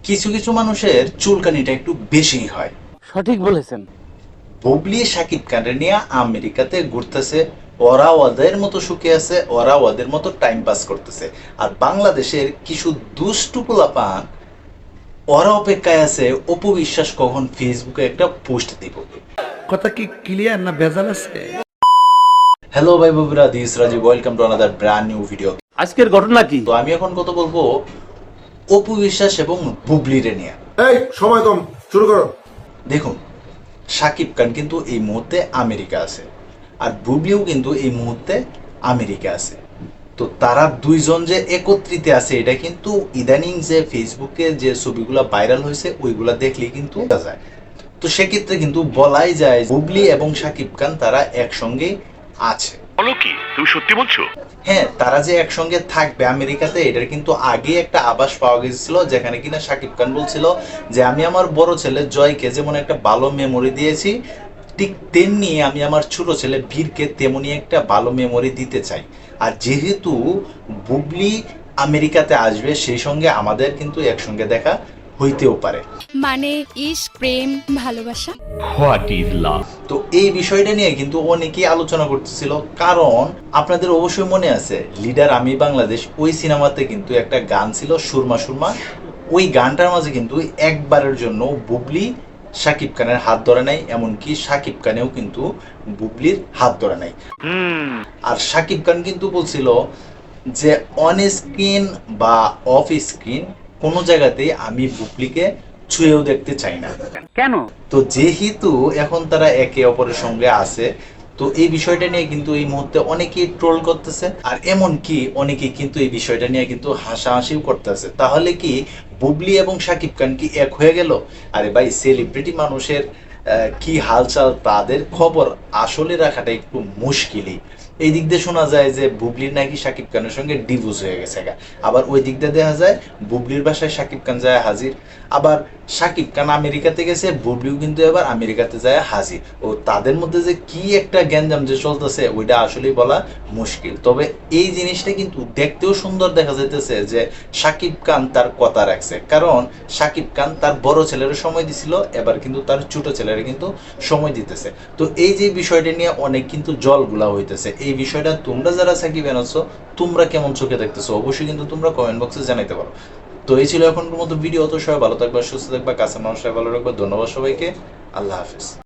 কিছু কিছু মানুষের চুলকানিটা একটু বেশিই হয়। সঠিক বলেছেন। বুবলি শাকিব খানের নিয়ে আমেরিকাতে ঘুরতেছে, ওরা ওদের মতো সুখে আছে, ওরা ওদের মতো টাইম পাস করতেছে। আর বাংলাদেশের কিছু দুষ্টু পোলাপান ওরা অপেক্ষায় আছে অপু বিশ্বাস কখন ফেসবুকে একটা পোস্ট দিব। কথা কি ক্লিয়ার না ভেজাল আছে? হ্যালো ভাই বন্ধুরা, this Rajib, welcome to another brand new video. আজকের ঘটনা কি? তো আমি এখন কথা বলবো অপু বিশ্বাস এবং বুবলিরে নিয়ে। এই সময় কম, শুরু করো। দেখুন, শাকিব খান কিন্তু এই মুহূর্তে আমেরিকা আছে, আর বুবলিও কিন্তু এই মুহূর্তে আমেরিকা আছে। তো তারা দুইজন যে একত্রিত আছে এটা কিন্তু ইদানিং যে ফেসবুকে যে ছবিগুলো ভাইরাল হয়েছে ওইগুলা দেখলেই কিন্তু বোঝা যায়। তো সেক্ষেত্রে কিন্তু বলাই যায় বুবলি এবং শাকিব খান তারা একসঙ্গে আছে। বলো কি, তুমি সত্যি বলছো? হ্যাঁ, তারা যে একসঙ্গে থাকবে আমেরিকাতে এটার কিন্তু আগে একটা আভাস পাওয়া গেছিল, যেখানে কিনা শাকিব খান বলছিল যে আমি আমার বড় ছেলে জয়কে যেমন একটা ভালো মেমোরি দিয়েছি, ঠিক তেমনি আমি আমার ছোট ছেলে বীরকে তেমনি একটা ভালো মেমোরি দিতে চাই। আর যেহেতু বুবলি আমেরিকাতে আসবে, সেই সঙ্গে আমাদের কিন্তু একসঙ্গে দেখা হইতেও পারে। মানে ইশক, প্রেম, ভালোবাসা। What is love? তো এই বিষয়টা নিয়ে কিন্তু অনেকেই আলোচনা করতেছিল, কারণ আপনাদের অবশ্যই মনে আছে লিডার আমি বাংলাদেশ ওই সিনেমাতে কিন্তু একটা গান ছিল সুরমা সুরমা। ওই গানটার মাঝে কিন্তু একবারের জন্য বুবলি শাকিব খানের হাত ধরে নাই, এমনকি শাকিব খানেও কিন্তু বুবলির হাত ধরে নাই। আর শাকিব খান কিন্তু বলছিল যে অন স্ক্রিন বা অফ স্ক্রিন কোনো জায়গাতেই আমি বুবলিকে ছুঁয়েও দেখতে চাই না। কেন? তো যেহেতু এখন তারা একে অপরের সঙ্গে আছে, তো এই বিষয়টা নিয়ে কিন্তু এই মুহূর্তে অনেকেই ট্রোল করতেছে, আর এমনকি অনেকেই কিন্তু এই বিষয়টা নিয়ে কিন্তু হাসাহাসিও করতেছে। তাহলে কি বুবলি এবং শাকিব খান কি এক হয়ে গেল? আরে ভাই, সেলিব্রিটি মানুষের কি হালচাল তাদের খবর আসলে রাখাটা একটু মুশকিলই। এই দিক দিয়ে শোনা যায় যে বুবলির নাকি শাকিব খানের সঙ্গে ডিভোর্স হয়ে গেছে, আবার ওই দিক দিয়ে দেখা যায় বুবলির বাসায় শাকিব খান যায় হাজির, আবার শাকিব খান আমেরিকাতে গেছে, বুবলিও কিন্তু এবার আমেরিকাতে যায় হাজির। ও তাদের মধ্যে যে কি একটা গ্যাঞ্জাম যে চলতেছে ওইটা আসলেই বলা মুশকিল। তবে এই জিনিসটা কিন্তু দেখতেও সুন্দর দেখা যাইতেছে যে শাকিব খান তার কথা রাখছে, কারণ শাকিব খান তার বড় ছেলের সময় দিছিল, এবার কিন্তু তার ছোট ছেলের কিন্তু সময় দিতেছে। তো এই যে বিষয়টা নিয়ে অনেক কিন্তু জলগুলা হইতেছে। এই বিষয়টা তোমরা যারা সাকিব-এর আছো তোমরা কেমন চোখে দেখতেছো অবশ্যই কিন্তু তোমরা কমেন্ট বক্সে জানাইতে পারো। তো এই ছিল এখনকার মতো ভিডিও। তো সবাই ভালো থাকবে, সুস্থ থাকবে, কাছে মানুষরা ভালো রাখবে। ধন্যবাদ সবাইকে, আল্লাহ হাফিজ।